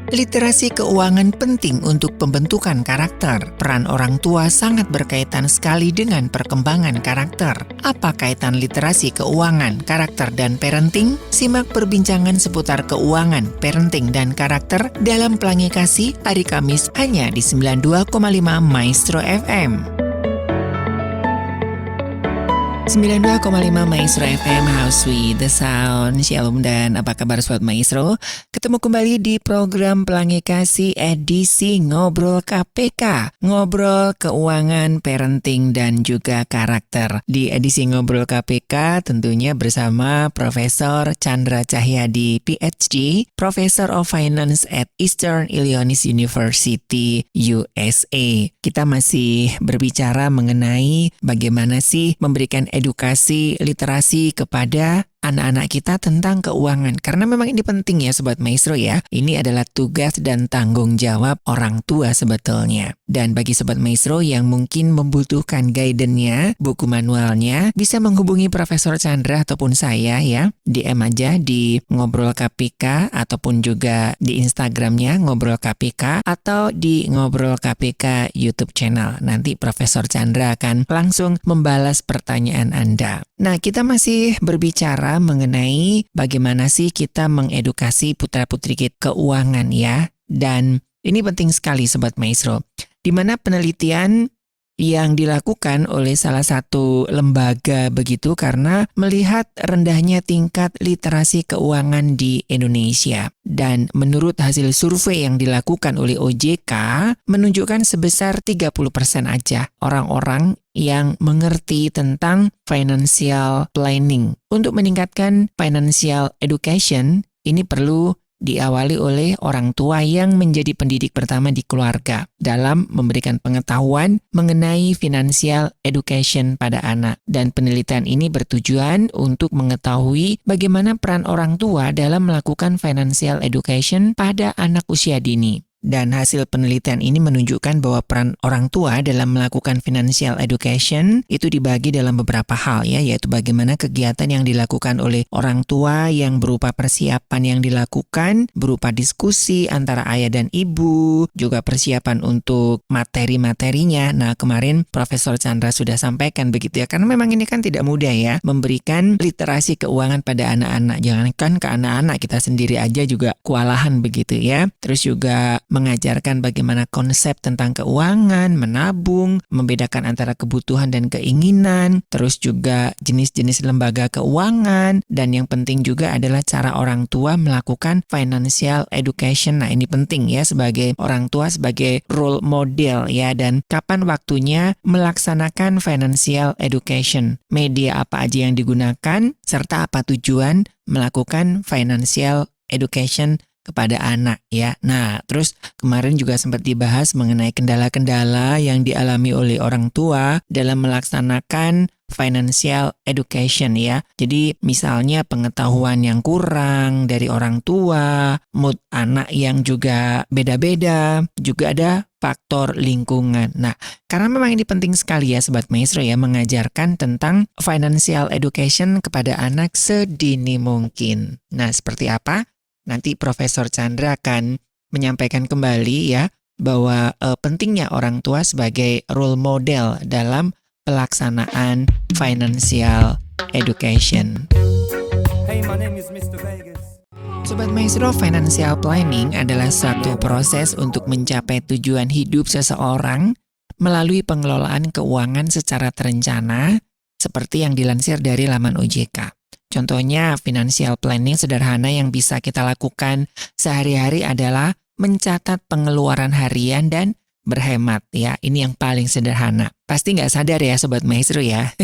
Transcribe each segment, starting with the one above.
Literasi keuangan penting untuk pembentukan karakter. Peran orang tua sangat berkaitan sekali dengan perkembangan karakter. Apa kaitan literasi keuangan, karakter, dan parenting? Simak perbincangan seputar keuangan, parenting, dan karakter dalam Pelangi Kasih hari Kamis hanya di 92,5 Maestro FM. 92,5 Maestro FM, House with the Sound. Shalom dan apa kabar Sobat Maestro? Ketemu kembali di program Pelangi Kasih edisi Ngobrol KPK. Ngobrol keuangan, parenting, dan juga karakter. Di edisi Ngobrol KPK tentunya bersama Profesor Chandra Cahyadi, PhD, Professor of Finance at Eastern Illinois University, USA. Kita masih berbicara mengenai bagaimana sih memberikan edukasi literasi kepada anak-anak kita tentang keuangan. Karena memang ini penting ya Sobat Maestro ya. Ini adalah tugas dan tanggung jawab orang tua sebetulnya. Dan bagi Sobat Maestro yang mungkin membutuhkan guidance-nya, buku manualnya, bisa menghubungi Profesor Chandra ataupun saya ya. DM aja di Ngobrol KPK ataupun juga di Instagramnya Ngobrol KPK atau di Ngobrol KPK YouTube channel. Nanti Profesor Chandra akan langsung membalas pertanyaan Anda. Nah, kita masih berbicara mengenai bagaimana sih kita mengedukasi putra-putri kita keuangan ya. Dan ini penting sekali Sobat Maestro. Di mana penelitian yang dilakukan oleh salah satu lembaga begitu karena melihat rendahnya tingkat literasi keuangan di Indonesia. Dan menurut hasil survei yang dilakukan oleh OJK menunjukkan sebesar 30% aja orang-orang yang mengerti tentang financial planning. Untuk meningkatkan financial education, ini perlu diawali oleh orang tua yang menjadi pendidik pertama di keluarga dalam memberikan pengetahuan mengenai financial education pada anak. Dan penelitian ini bertujuan untuk mengetahui bagaimana peran orang tua dalam melakukan financial education pada anak usia dini. Dan hasil penelitian ini menunjukkan bahwa peran orang tua dalam melakukan financial education itu dibagi dalam beberapa hal ya, yaitu bagaimana kegiatan yang dilakukan oleh orang tua yang berupa persiapan yang dilakukan, berupa diskusi antara ayah dan ibu, juga persiapan untuk materi-materinya. Nah, kemarin Profesor Chandra sudah sampaikan begitu ya, karena memang ini kan tidak mudah ya, memberikan literasi keuangan pada anak-anak. Jangankan ke anak-anak, kita sendiri aja juga kewalahan begitu ya. Terus juga mengajarkan bagaimana konsep tentang keuangan, menabung, membedakan antara kebutuhan dan keinginan, terus juga jenis-jenis lembaga keuangan, dan yang penting juga adalah cara orang tua melakukan financial education. Nah, ini penting ya sebagai orang tua, sebagai role model ya, dan kapan waktunya melaksanakan financial education, media apa aja yang digunakan, serta apa tujuan melakukan financial education kepada anak ya. Nah, terus kemarin juga sempat dibahas mengenai kendala-kendala yang dialami oleh orang tua dalam melaksanakan financial education ya. Jadi misalnya pengetahuan yang kurang dari orang tua, mood anak yang juga beda-beda, juga ada faktor lingkungan. Nah, karena memang ini penting sekali ya Sobat Maestro ya, mengajarkan tentang financial education kepada anak sedini mungkin. Nah, seperti apa? Nanti Profesor Chandra akan menyampaikan kembali ya bahwa pentingnya orang tua sebagai role model dalam pelaksanaan financial education. Hey, my name is Mr. Vegas. Sobat Maestro, financial planning adalah satu proses untuk mencapai tujuan hidup seseorang melalui pengelolaan keuangan secara terencana seperti yang dilansir dari laman OJK. Contohnya, financial planning sederhana yang bisa kita lakukan sehari-hari adalah mencatat pengeluaran harian dan berhemat ya. Ini yang paling sederhana. Pasti nggak sadar ya Sobat Maestro ya,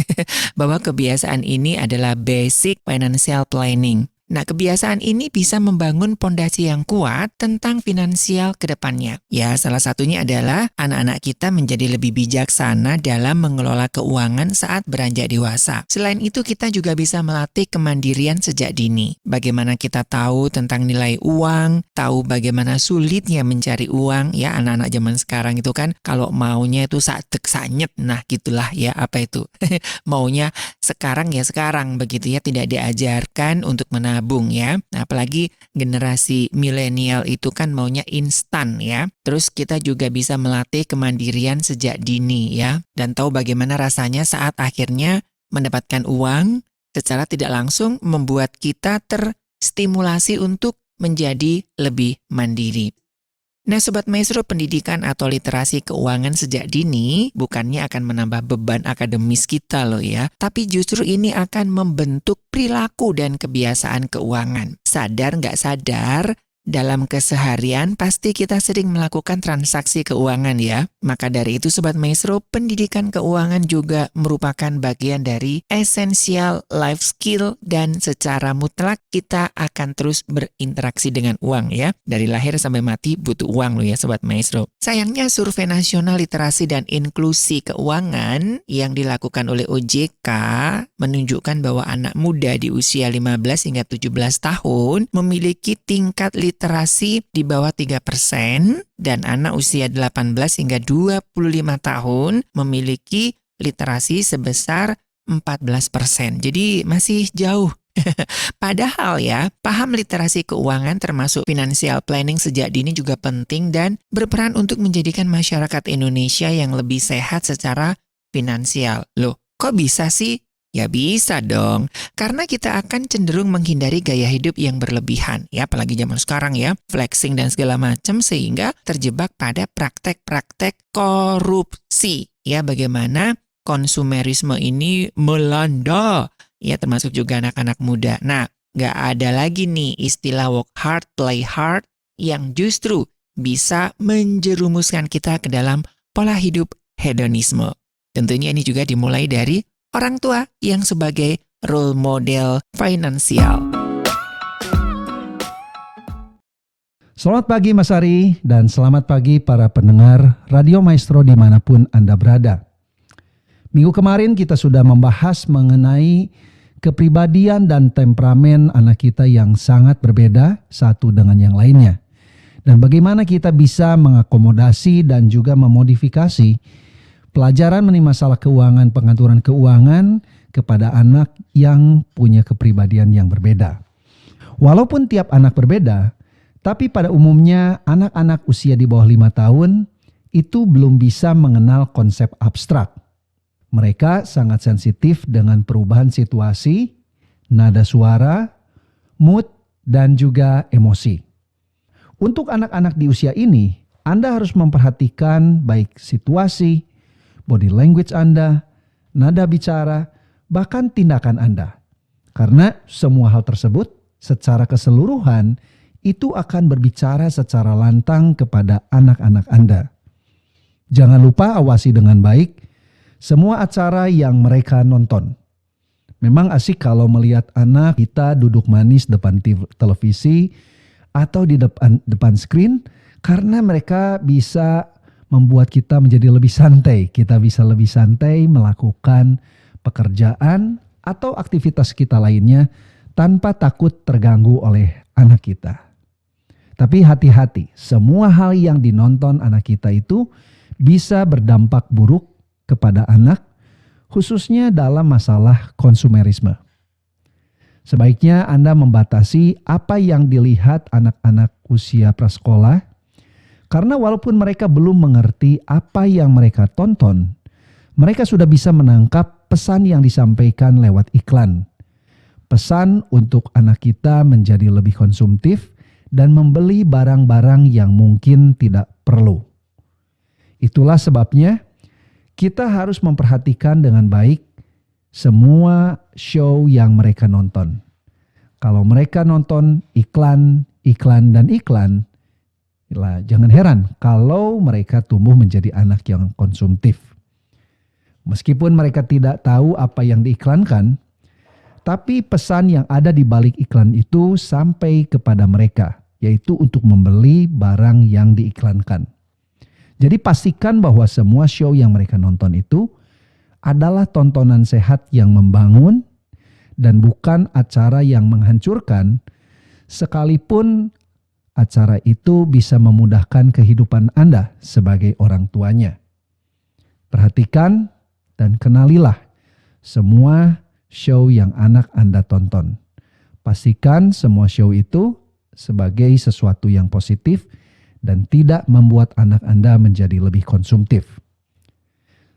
bahwa kebiasaan ini adalah basic financial planning. Nah, kebiasaan ini bisa membangun pondasi yang kuat tentang finansial ke depannya. Ya, salah satunya adalah anak-anak kita menjadi lebih bijaksana dalam mengelola keuangan saat beranjak dewasa. Selain itu, kita juga bisa melatih kemandirian sejak dini. Bagaimana kita tahu tentang nilai uang, tahu bagaimana sulitnya mencari uang. Ya, anak-anak zaman sekarang itu kan kalau maunya itu satek sanyet. Nah, gitulah ya, apa itu? Maunya sekarang ya sekarang begitu ya, tidak diajarkan untuk menabung menabung ya. Nah, apalagi generasi milenial itu kan maunya instan ya. Terus kita juga bisa melatih kemandirian sejak dini ya. Dan tahu bagaimana rasanya saat akhirnya mendapatkan uang secara tidak langsung membuat kita terstimulasi untuk menjadi lebih mandiri. Nah, Sobat Maestro, pendidikan atau literasi keuangan sejak dini bukannya akan menambah beban akademis kita loh ya, tapi justru ini akan membentuk perilaku dan kebiasaan keuangan. Sadar nggak sadar, dalam keseharian pasti kita sering melakukan transaksi keuangan ya. Maka dari itu Sobat Maestro, pendidikan keuangan juga merupakan bagian dari essential life skill dan secara mutlak kita akan terus berinteraksi dengan uang ya. Dari lahir sampai mati butuh uang loh ya Sobat Maestro. Sayangnya survei nasional literasi dan inklusi keuangan yang dilakukan oleh OJK menunjukkan bahwa anak muda di usia 15 hingga 17 tahun memiliki tingkat literasi di bawah 3% dan anak usia 18 hingga 25 tahun memiliki literasi sebesar 14%. Jadi masih jauh. Padahal ya, paham literasi keuangan termasuk financial planning sejak dini juga penting dan berperan untuk menjadikan masyarakat Indonesia yang lebih sehat secara finansial. Loh, kok bisa sih? Ya bisa dong, karena kita akan cenderung menghindari gaya hidup yang berlebihan, ya apalagi zaman sekarang ya, flexing dan segala macam sehingga terjebak pada praktek-praktek korupsi. Ya bagaimana konsumerisme ini melanda, ya termasuk juga anak-anak muda. Nah, nggak ada lagi nih istilah work hard, play hard yang justru bisa menjerumuskan kita ke dalam pola hidup hedonisme. Tentunya ini juga dimulai dari orang tua yang sebagai role model finansial. Selamat pagi Mas Ari dan selamat pagi para pendengar Radio Maestro dimanapun Anda berada. Minggu kemarin kita sudah membahas mengenai kepribadian dan temperamen anak kita yang sangat berbeda satu dengan yang lainnya. Dan bagaimana kita bisa mengakomodasi dan juga memodifikasi pelajaran mengenai masalah keuangan, pengaturan keuangan kepada anak yang punya kepribadian yang berbeda. Walaupun tiap anak berbeda, tapi pada umumnya anak-anak usia di bawah 5 tahun itu belum bisa mengenal konsep abstrak. Mereka sangat sensitif dengan perubahan situasi, nada suara, mood, dan juga emosi. Untuk anak-anak di usia ini, Anda harus memperhatikan baik situasi, body language Anda, nada bicara, bahkan tindakan Anda. Karena semua hal tersebut secara keseluruhan itu akan berbicara secara lantang kepada anak-anak Anda. Jangan lupa awasi dengan baik semua acara yang mereka nonton. Memang asik kalau melihat anak kita duduk manis depan televisi atau di depan screen karena mereka bisa membuat kita menjadi lebih santai. Kita bisa lebih santai melakukan pekerjaan atau aktivitas kita lainnya tanpa takut terganggu oleh anak kita. Tapi hati-hati, semua hal yang dinonton anak kita itu bisa berdampak buruk kepada anak, khususnya dalam masalah konsumerisme. Sebaiknya Anda membatasi apa yang dilihat anak-anak usia prasekolah, karena walaupun mereka belum mengerti apa yang mereka tonton, mereka sudah bisa menangkap pesan yang disampaikan lewat iklan. Pesan untuk anak kita menjadi lebih konsumtif dan membeli barang-barang yang mungkin tidak perlu. Itulah sebabnya kita harus memperhatikan dengan baik semua show yang mereka nonton. Kalau mereka nonton iklan, dan iklan, jangan heran kalau mereka tumbuh menjadi anak yang konsumtif. Meskipun mereka tidak tahu apa yang diiklankan, tapi pesan yang ada di balik iklan itu sampai kepada mereka, yaitu untuk membeli barang yang diiklankan. Jadi pastikan bahwa semua show yang mereka nonton itu adalah tontonan sehat yang membangun dan bukan acara yang menghancurkan, sekalipun acara itu bisa memudahkan kehidupan Anda sebagai orang tuanya. Perhatikan dan kenalilah semua show yang anak Anda tonton. Pastikan semua show itu sebagai sesuatu yang positif dan tidak membuat anak Anda menjadi lebih konsumtif.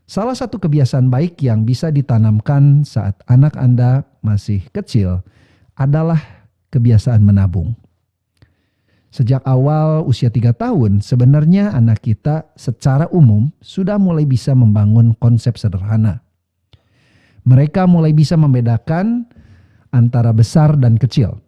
Salah satu kebiasaan baik yang bisa ditanamkan saat anak Anda masih kecil adalah kebiasaan menabung. Sejak awal usia 3 tahun, sebenarnya anak kita secara umum sudah mulai bisa membangun konsep sederhana. Mereka mulai bisa membedakan antara besar dan kecil.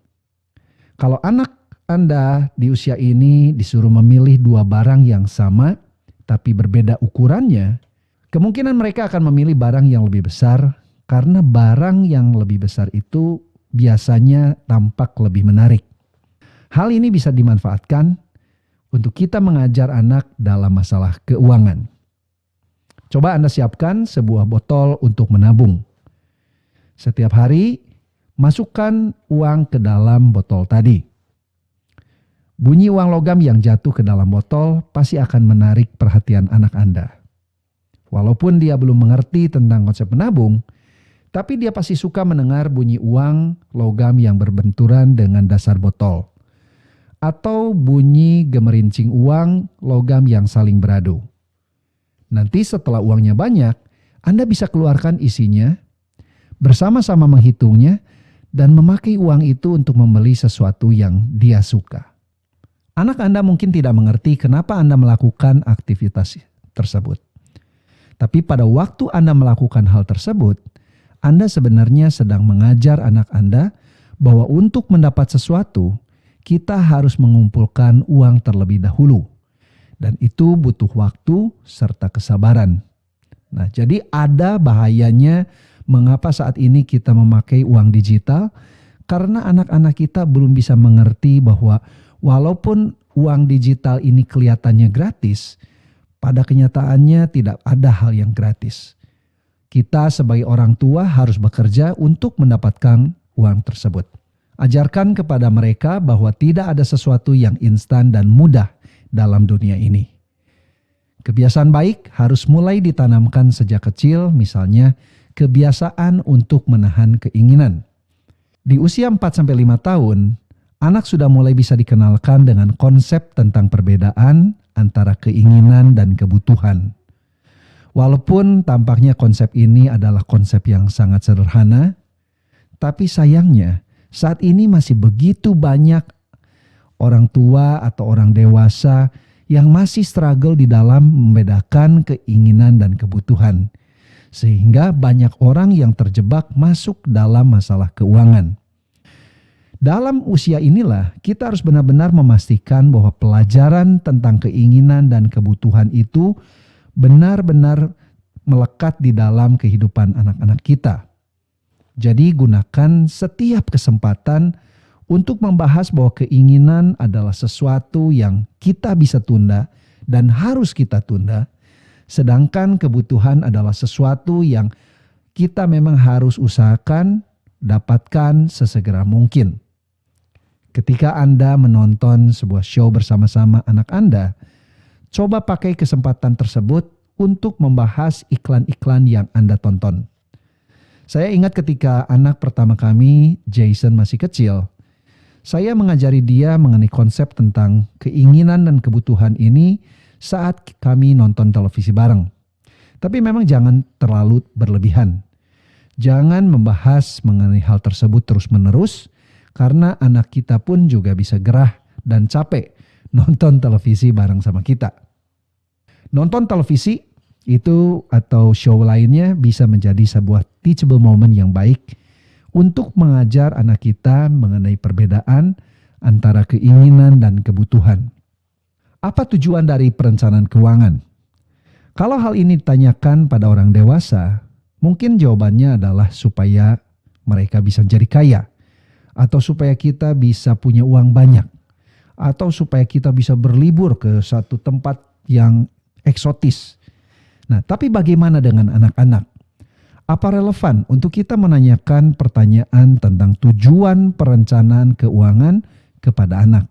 Kalau anak Anda di usia ini disuruh memilih 2 barang yang sama tapi berbeda ukurannya, kemungkinan mereka akan memilih barang yang lebih besar karena barang yang lebih besar itu biasanya tampak lebih menarik. Hal ini bisa dimanfaatkan untuk kita mengajar anak dalam masalah keuangan. Coba Anda siapkan sebuah botol untuk menabung. Setiap hari, masukkan uang ke dalam botol tadi. Bunyi uang logam yang jatuh ke dalam botol pasti akan menarik perhatian anak Anda. Walaupun dia belum mengerti tentang konsep menabung, tapi dia pasti suka mendengar bunyi uang logam yang berbenturan dengan dasar botol. Atau bunyi gemerincing uang logam yang saling beradu. Nanti setelah uangnya banyak, Anda bisa keluarkan isinya, bersama-sama menghitungnya, dan memakai uang itu untuk membeli sesuatu yang dia suka. Anak Anda mungkin tidak mengerti kenapa Anda melakukan aktivitas tersebut. Tapi pada waktu Anda melakukan hal tersebut, Anda sebenarnya sedang mengajar anak Anda bahwa untuk mendapat sesuatu, kita harus mengumpulkan uang terlebih dahulu. Dan itu butuh waktu serta kesabaran. Nah, jadi ada bahayanya mengapa saat ini kita memakai uang digital, karena anak-anak kita belum bisa mengerti bahwa walaupun uang digital ini kelihatannya gratis, pada kenyataannya tidak ada hal yang gratis. Kita sebagai orang tua harus bekerja untuk mendapatkan uang tersebut. Ajarkan kepada mereka bahwa tidak ada sesuatu yang instan dan mudah dalam dunia ini. Kebiasaan baik harus mulai ditanamkan sejak kecil, misalnya kebiasaan untuk menahan keinginan. Di usia 4-5 tahun, anak sudah mulai bisa dikenalkan dengan konsep tentang perbedaan antara keinginan dan kebutuhan. Walaupun tampaknya konsep ini adalah konsep yang sangat sederhana, tapi sayangnya saat ini masih begitu banyak orang tua atau orang dewasa yang masih struggle di dalam membedakan keinginan dan kebutuhan. Sehingga banyak orang yang terjebak masuk dalam masalah keuangan. Dalam usia inilah kita harus benar-benar memastikan bahwa pelajaran tentang keinginan dan kebutuhan itu benar-benar melekat di dalam kehidupan anak-anak kita. Jadi gunakan setiap kesempatan untuk membahas bahwa keinginan adalah sesuatu yang kita bisa tunda dan harus kita tunda. Sedangkan kebutuhan adalah sesuatu yang kita memang harus usahakan dapatkan sesegera mungkin. Ketika Anda menonton sebuah show bersama-sama anak Anda, coba pakai kesempatan tersebut untuk membahas iklan-iklan yang Anda tonton. Saya ingat ketika anak pertama kami, Jason, masih kecil, saya mengajari dia mengenai konsep tentang keinginan dan kebutuhan ini saat kami nonton televisi bareng. Tapi memang jangan terlalu berlebihan. Jangan membahas mengenai hal tersebut terus-menerus, karena anak kita pun juga bisa gerah dan capek nonton televisi bareng sama kita. Nonton televisi itu atau show lainnya bisa menjadi sebuah teachable moment yang baik untuk mengajar anak kita mengenai perbedaan antara keinginan dan kebutuhan. Apa tujuan dari perencanaan keuangan? Kalau hal ini ditanyakan pada orang dewasa, mungkin jawabannya adalah supaya mereka bisa jadi kaya, atau supaya kita bisa punya uang banyak, atau supaya kita bisa berlibur ke satu tempat yang eksotis. Nah, tapi bagaimana dengan anak-anak? Apa relevan untuk kita menanyakan pertanyaan tentang tujuan perencanaan keuangan kepada anak?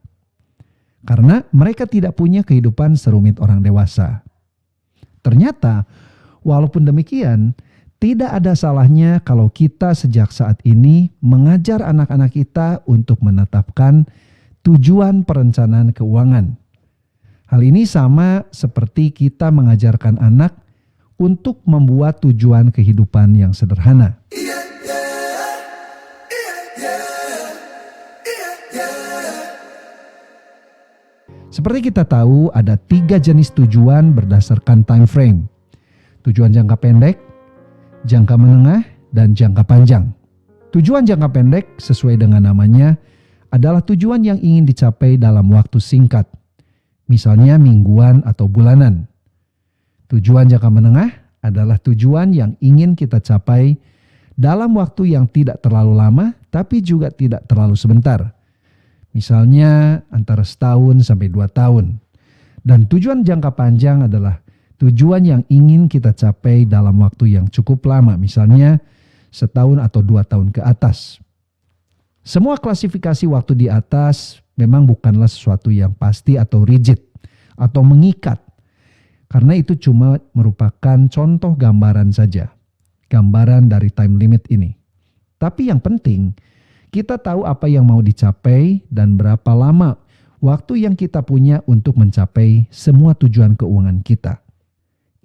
Karena mereka tidak punya kehidupan serumit orang dewasa. Ternyata, walaupun demikian, Tidak ada salahnya kalau kita sejak saat ini mengajar anak-anak kita untuk menetapkan tujuan perencanaan keuangan. Hal ini sama seperti kita mengajarkan anak untuk membuat tujuan kehidupan yang sederhana. Seperti kita tahu, ada 3 jenis tujuan berdasarkan time frame. Tujuan jangka pendek, jangka menengah, dan jangka panjang. Tujuan jangka pendek sesuai dengan namanya adalah tujuan yang ingin dicapai dalam waktu singkat, misalnya mingguan atau bulanan. Tujuan jangka menengah adalah tujuan yang ingin kita capai dalam waktu yang tidak terlalu lama tapi juga tidak terlalu sebentar. Misalnya antara setahun sampai 2 tahun. Dan tujuan jangka panjang adalah tujuan yang ingin kita capai dalam waktu yang cukup lama, misalnya setahun atau 2 tahun ke atas. Semua klasifikasi waktu di atas memang bukanlah sesuatu yang pasti atau rigid atau mengikat. Karena itu cuma merupakan contoh gambaran saja. Gambaran dari time limit ini. Tapi yang penting, kita tahu apa yang mau dicapai dan berapa lama waktu yang kita punya untuk mencapai semua tujuan keuangan kita.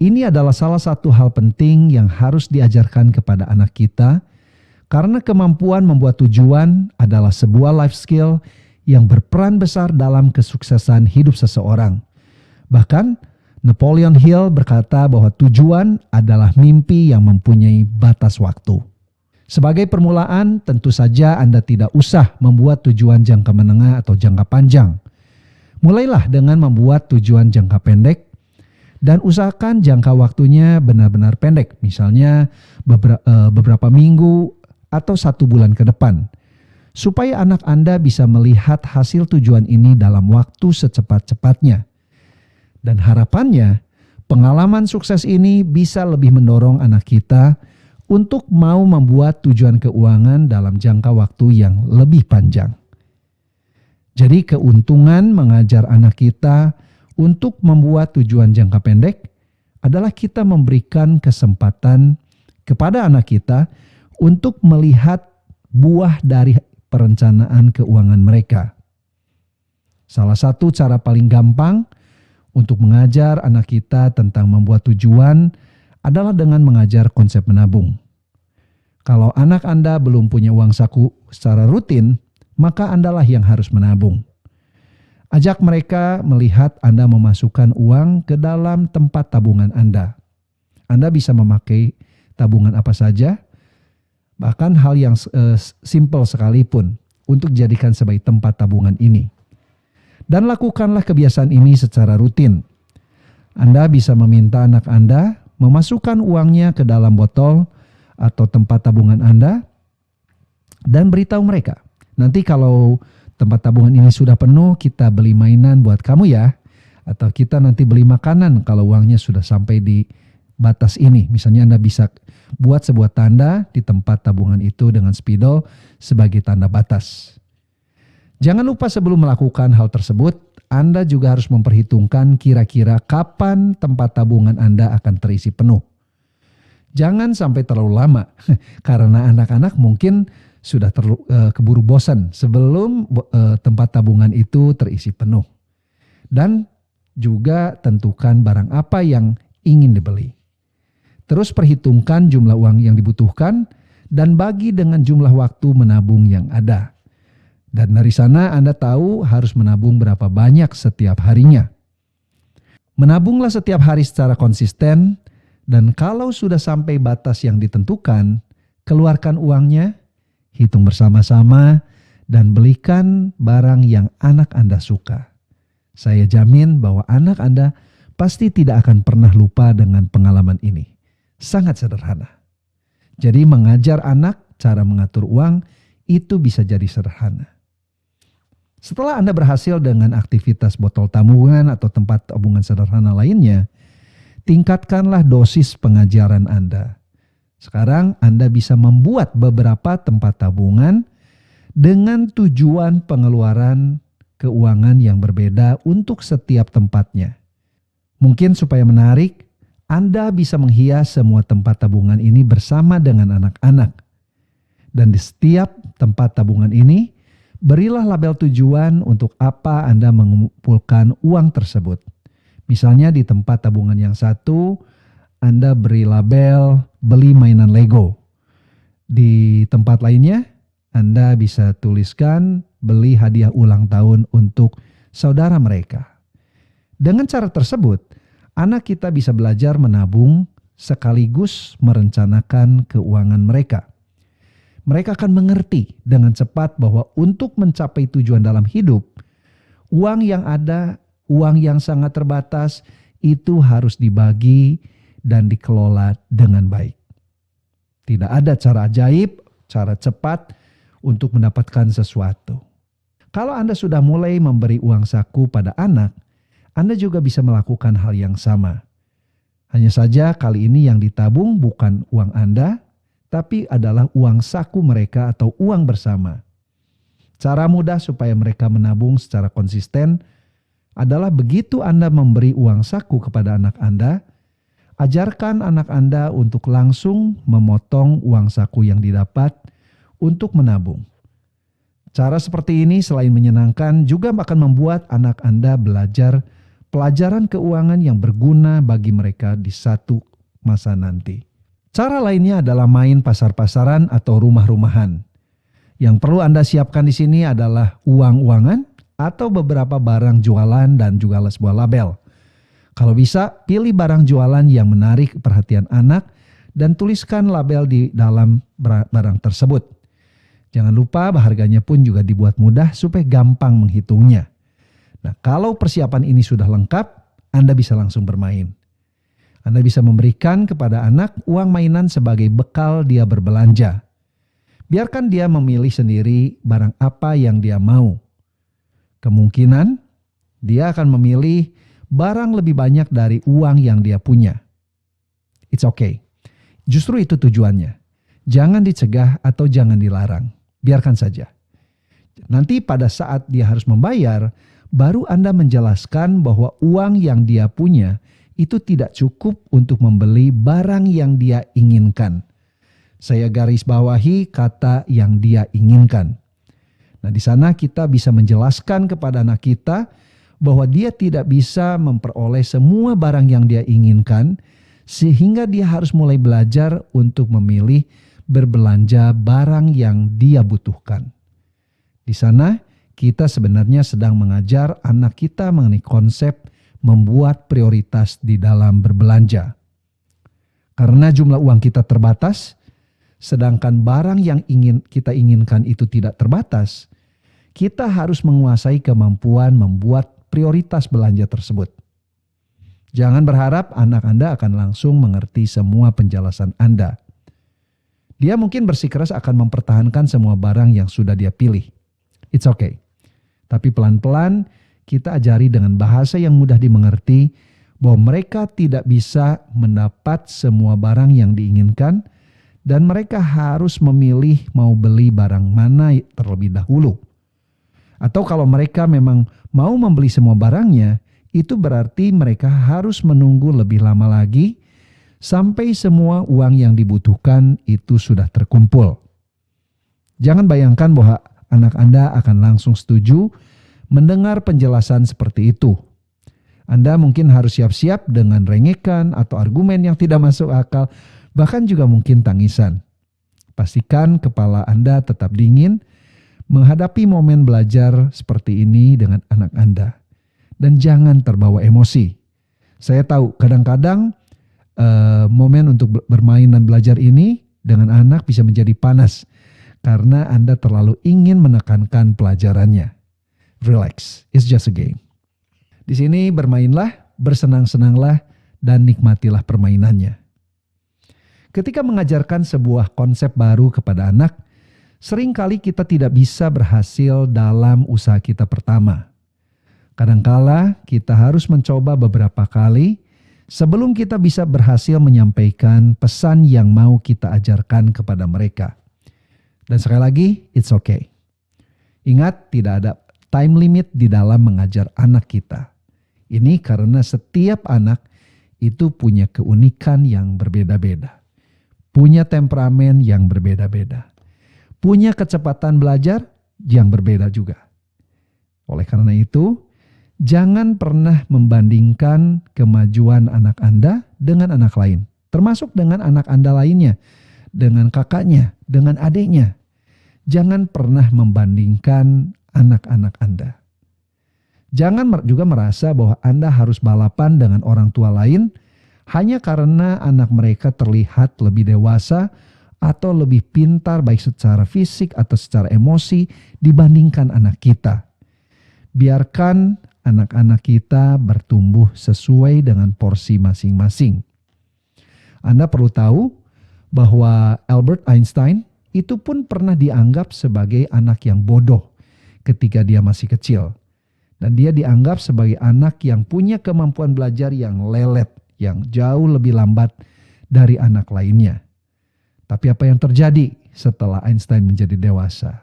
Ini adalah salah satu hal penting yang harus diajarkan kepada anak kita, karena kemampuan membuat tujuan adalah sebuah life skill yang berperan besar dalam kesuksesan hidup seseorang. Bahkan Napoleon Hill berkata bahwa tujuan adalah mimpi yang mempunyai batas waktu. Sebagai permulaan, tentu saja Anda tidak usah membuat tujuan jangka menengah atau jangka panjang. Mulailah dengan membuat tujuan jangka pendek dan usahakan jangka waktunya benar-benar pendek, misalnya beberapa minggu atau 1 bulan ke depan, supaya anak Anda bisa melihat hasil tujuan ini dalam waktu secepat-cepatnya. Dan harapannya, pengalaman sukses ini bisa lebih mendorong anak kita untuk mau membuat tujuan keuangan dalam jangka waktu yang lebih panjang. Jadi keuntungan mengajar anak kita untuk membuat tujuan jangka pendek adalah kita memberikan kesempatan kepada anak kita untuk melihat buah dari perencanaan keuangan mereka. Salah satu cara paling gampang untuk mengajar anak kita tentang membuat tujuan adalah dengan mengajar konsep menabung. Kalau anak Anda belum punya uang saku secara rutin, maka Andalah yang harus menabung. Ajak mereka melihat Anda memasukkan uang ke dalam tempat tabungan Anda. Anda bisa memakai tabungan apa saja, bahkan hal yang simple sekalipun untuk dijadikan sebagai tempat tabungan ini. Dan lakukanlah kebiasaan ini secara rutin. Anda bisa meminta anak Anda memasukkan uangnya ke dalam botol atau tempat tabungan Anda dan beritahu mereka, nanti kalau tempat tabungan ini sudah penuh, kita beli mainan buat kamu ya, atau kita nanti beli makanan kalau uangnya sudah sampai di batas ini. Misalnya Anda bisa buat sebuah tanda di tempat tabungan itu dengan spidol sebagai tanda batas. Jangan lupa sebelum melakukan hal tersebut, Anda juga harus memperhitungkan kira-kira kapan tempat tabungan Anda akan terisi penuh. Jangan sampai terlalu lama, karena anak-anak mungkin sudah keburu bosan sebelum tempat tabungan itu terisi penuh. Dan juga tentukan barang apa yang ingin dibeli. Terus perhitungkan jumlah uang yang dibutuhkan dan bagi dengan jumlah waktu menabung yang ada. Dan dari sana Anda tahu harus menabung berapa banyak setiap harinya. Menabunglah setiap hari secara konsisten, dan kalau sudah sampai batas yang ditentukan, keluarkan uangnya, hitung bersama-sama, dan belikan barang yang anak Anda suka. Saya jamin bahwa anak Anda pasti tidak akan pernah lupa dengan pengalaman ini. Sangat sederhana. Jadi mengajar anak cara mengatur uang itu bisa jadi sederhana. Setelah Anda berhasil dengan aktivitas botol tabungan atau tempat tabungan sederhana lainnya, tingkatkanlah dosis pengajaran Anda. Sekarang Anda bisa membuat beberapa tempat tabungan dengan tujuan pengeluaran keuangan yang berbeda untuk setiap tempatnya. Mungkin supaya menarik, Anda bisa menghias semua tempat tabungan ini bersama dengan anak-anak. Dan di setiap tempat tabungan ini, berilah label tujuan untuk apa Anda mengumpulkan uang tersebut. Misalnya di tempat tabungan yang satu, Anda beri label beli mainan Lego. Di tempat lainnya, Anda bisa tuliskan beli hadiah ulang tahun untuk saudara mereka. Dengan cara tersebut, anak kita bisa belajar menabung sekaligus merencanakan keuangan mereka. Mereka akan mengerti dengan cepat bahwa untuk mencapai tujuan dalam hidup, uang yang ada, uang yang sangat terbatas, itu harus dibagi dan dikelola dengan baik. Tidak ada cara ajaib, cara cepat untuk mendapatkan sesuatu. Kalau Anda sudah mulai memberi uang saku pada anak, Anda juga bisa melakukan hal yang sama. Hanya saja kali ini yang ditabung bukan uang Anda, tapi adalah uang saku mereka atau uang bersama. Cara mudah supaya mereka menabung secara konsisten adalah begitu Anda memberi uang saku kepada anak Anda, ajarkan anak Anda untuk langsung memotong uang saku yang didapat untuk menabung. Cara seperti ini selain menyenangkan juga akan membuat anak Anda belajar pelajaran keuangan yang berguna bagi mereka di satu masa nanti. Cara lainnya adalah main pasar-pasaran atau rumah-rumahan. Yang perlu Anda siapkan di sini adalah uang-uangan atau beberapa barang jualan dan juga sebuah label. Kalau bisa, pilih barang jualan yang menarik perhatian anak dan tuliskan label di dalam barang tersebut. Jangan lupa harganya pun juga dibuat mudah supaya gampang menghitungnya. Nah, kalau persiapan ini sudah lengkap, Anda bisa langsung bermain. Anda bisa memberikan kepada anak uang mainan sebagai bekal dia berbelanja. Biarkan dia memilih sendiri barang apa yang dia mau. Kemungkinan dia akan memilih barang lebih banyak dari uang yang dia punya. It's okay. Justru itu tujuannya. Jangan dicegah atau jangan dilarang. Biarkan saja. Nanti pada saat dia harus membayar, baru Anda menjelaskan bahwa uang yang dia punya itu tidak cukup untuk membeli barang yang dia inginkan. Saya garis bawahi kata yang dia inginkan. Nah, di sana kita bisa menjelaskan kepada anak kita bahwa dia tidak bisa memperoleh semua barang yang dia inginkan, sehingga dia harus mulai belajar untuk memilih berbelanja barang yang dia butuhkan. Di sana kita sebenarnya sedang mengajar anak kita mengenai konsep membuat prioritas di dalam berbelanja. Karena jumlah uang kita terbatas, sedangkan barang yang kita inginkan itu tidak terbatas, kita harus menguasai kemampuan membuat prioritas belanja tersebut. Jangan berharap anak Anda akan langsung mengerti semua penjelasan Anda. Dia mungkin bersikeras akan mempertahankan semua barang yang sudah dia pilih. It's okay. Tapi pelan-pelan kita ajari dengan bahasa yang mudah dimengerti bahwa mereka tidak bisa mendapat semua barang yang diinginkan dan mereka harus memilih mau beli barang mana terlebih dahulu. Atau kalau mereka memang mau membeli semua barangnya, itu berarti mereka harus menunggu lebih lama lagi sampai semua uang yang dibutuhkan itu sudah terkumpul. Jangan bayangkan bahwa anak Anda akan langsung setuju mendengar penjelasan seperti itu. Anda mungkin harus siap-siap dengan rengekan atau argumen yang tidak masuk akal, bahkan juga mungkin tangisan. Pastikan kepala Anda tetap dingin menghadapi momen belajar seperti ini dengan anak Anda. Dan jangan terbawa emosi. Saya tahu kadang-kadang momen untuk bermain dan belajar ini dengan anak bisa menjadi panas karena Anda terlalu ingin menekankan pelajarannya. Relax, it's just a game. Di sini bermainlah, bersenang-senanglah, dan nikmatilah permainannya. Ketika mengajarkan sebuah konsep baru kepada anak, seringkali kita tidak bisa berhasil dalam usaha kita pertama. Kadangkala kita harus mencoba beberapa kali sebelum kita bisa berhasil menyampaikan pesan yang mau kita ajarkan kepada mereka. Dan sekali lagi, it's okay. Ingat, tidak ada time limit di dalam mengajar anak kita. Ini karena setiap anak itu punya keunikan yang berbeda-beda, punya temperamen yang berbeda-beda, punya kecepatan belajar yang berbeda juga. Oleh karena itu, jangan pernah membandingkan kemajuan anak Anda dengan anak lain, termasuk dengan anak Anda lainnya, dengan kakaknya, dengan adiknya. Jangan pernah membandingkan anak-anak Anda. Jangan juga merasa bahwa Anda harus balapan dengan orang tua lain hanya karena anak mereka terlihat lebih dewasa atau lebih pintar baik secara fisik atau secara emosi dibandingkan anak kita. Biarkan anak-anak kita bertumbuh sesuai dengan porsi masing-masing. Anda perlu tahu bahwa Albert Einstein itu pun pernah dianggap sebagai anak yang bodoh ketika dia masih kecil. Dan dia dianggap sebagai anak yang punya kemampuan belajar yang lelet, yang jauh lebih lambat dari anak lainnya. Tapi apa yang terjadi setelah Einstein menjadi dewasa?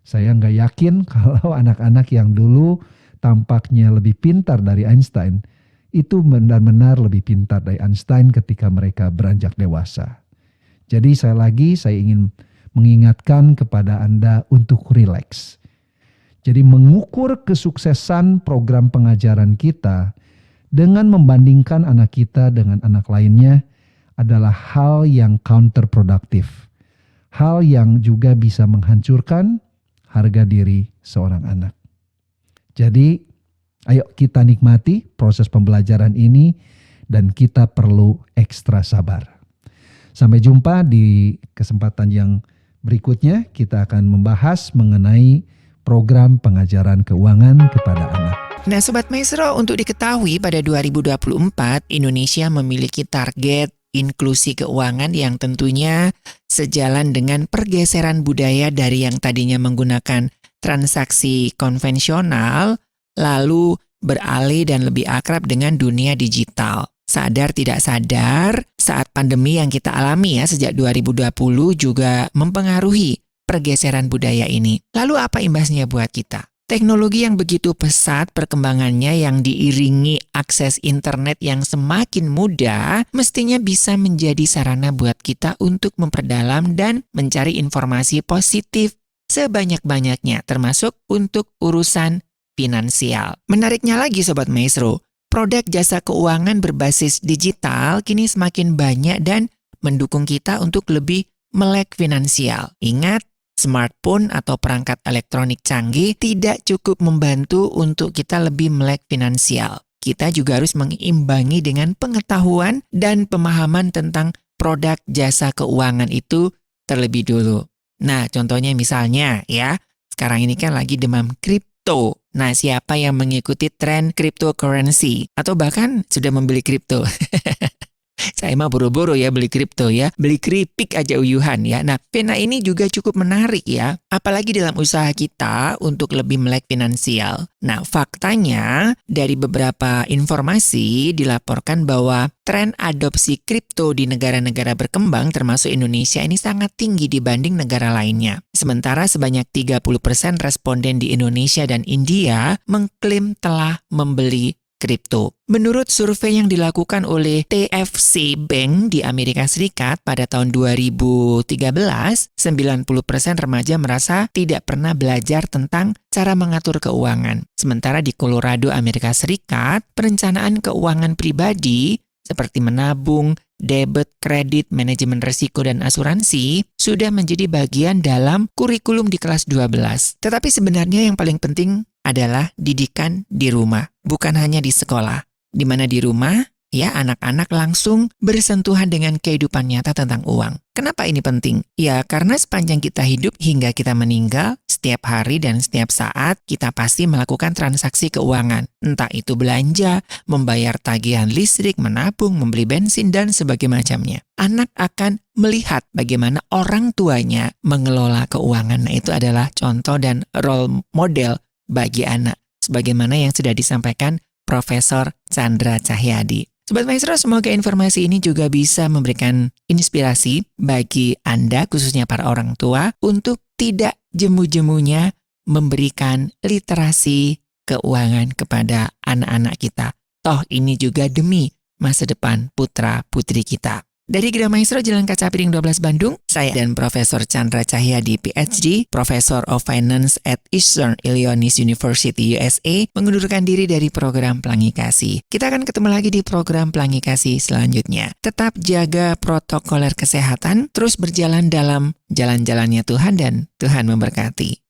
Saya nggak yakin kalau anak-anak yang dulu tampaknya lebih pintar dari Einstein, itu benar-benar lebih pintar dari Einstein ketika mereka beranjak dewasa. Jadi saya ingin mengingatkan kepada Anda untuk rileks. Jadi mengukur kesuksesan program pengajaran kita dengan membandingkan anak kita dengan anak lainnya adalah hal yang counterproductive. Hal yang juga bisa menghancurkan harga diri seorang anak. Jadi ayo kita nikmati proses pembelajaran ini dan kita perlu ekstra sabar. Sampai jumpa di kesempatan yang berikutnya, kita akan membahas mengenai program pengajaran keuangan kepada anak. Nah Sobat Maestro, untuk diketahui pada 2024 Indonesia memiliki target inklusi keuangan yang tentunya sejalan dengan pergeseran budaya dari yang tadinya menggunakan transaksi konvensional lalu beralih dan lebih akrab dengan dunia digital. Sadar tidak sadar, saat pandemi yang kita alami sejak 2020 juga mempengaruhi pergeseran budaya ini. Lalu apa imbasnya buat kita? Teknologi yang begitu pesat perkembangannya yang diiringi akses internet yang semakin mudah mestinya bisa menjadi sarana buat kita untuk memperdalam dan mencari informasi positif sebanyak-banyaknya, termasuk untuk urusan finansial. Menariknya lagi Sobat Maestro, produk jasa keuangan berbasis digital kini semakin banyak dan mendukung kita untuk lebih melek finansial. Ingat, smartphone atau perangkat elektronik canggih tidak cukup membantu untuk kita lebih melek finansial. Kita juga harus mengimbangi dengan pengetahuan dan pemahaman tentang produk jasa keuangan itu terlebih dulu. Nah, contohnya misalnya sekarang ini kan lagi demam kripto. Nah, siapa yang mengikuti tren cryptocurrency atau bahkan sudah membeli kripto? Saya mah buru-buru beli kripto beli keripik aja uyuhan Nah, pena ini juga cukup menarik apalagi dalam usaha kita untuk lebih melek finansial. Nah, faktanya dari beberapa informasi dilaporkan bahwa tren adopsi kripto di negara-negara berkembang termasuk Indonesia ini sangat tinggi dibanding negara lainnya. Sementara sebanyak 30% responden di Indonesia dan India mengklaim telah membeli kripto. Menurut survei yang dilakukan oleh TFC Bank di Amerika Serikat pada tahun 2013, 90% remaja merasa tidak pernah belajar tentang cara mengatur keuangan. Sementara di Colorado, Amerika Serikat, perencanaan keuangan pribadi seperti menabung, debit, kredit, manajemen risiko, dan asuransi sudah menjadi bagian dalam kurikulum di kelas 12. Tetapi sebenarnya yang paling penting adalah didikan di rumah, bukan hanya di sekolah. Di mana di rumah, anak-anak langsung bersentuhan dengan kehidupan nyata tentang uang. Kenapa ini penting? Karena sepanjang kita hidup hingga kita meninggal, setiap hari dan setiap saat kita pasti melakukan transaksi keuangan. Entah itu belanja, membayar tagihan listrik, menabung, membeli bensin, dan sebagainya macamnya. Anak akan melihat bagaimana orang tuanya mengelola keuangan. Nah, itu adalah contoh dan role model bagi anak, sebagaimana yang sudah disampaikan Profesor Chandra Cahyadi. Sobat Maestro, semoga informasi ini juga bisa memberikan inspirasi bagi Anda, khususnya para orang tua, untuk tidak jemu-jemunya memberikan literasi keuangan kepada anak-anak kita. Toh ini juga demi masa depan putra-putri kita. Dari Gedung Maestro Jalan Kaca Piring 12 Bandung, saya dan Profesor Chandra Cahyadi PhD, Professor of Finance at Eastern Illinois University USA, mengundurkan diri dari program Pelangi Kasih. Kita akan ketemu lagi di program Pelangi Kasih selanjutnya. Tetap jaga protokoler kesehatan, terus berjalan dalam jalan-jalannya Tuhan dan Tuhan memberkati.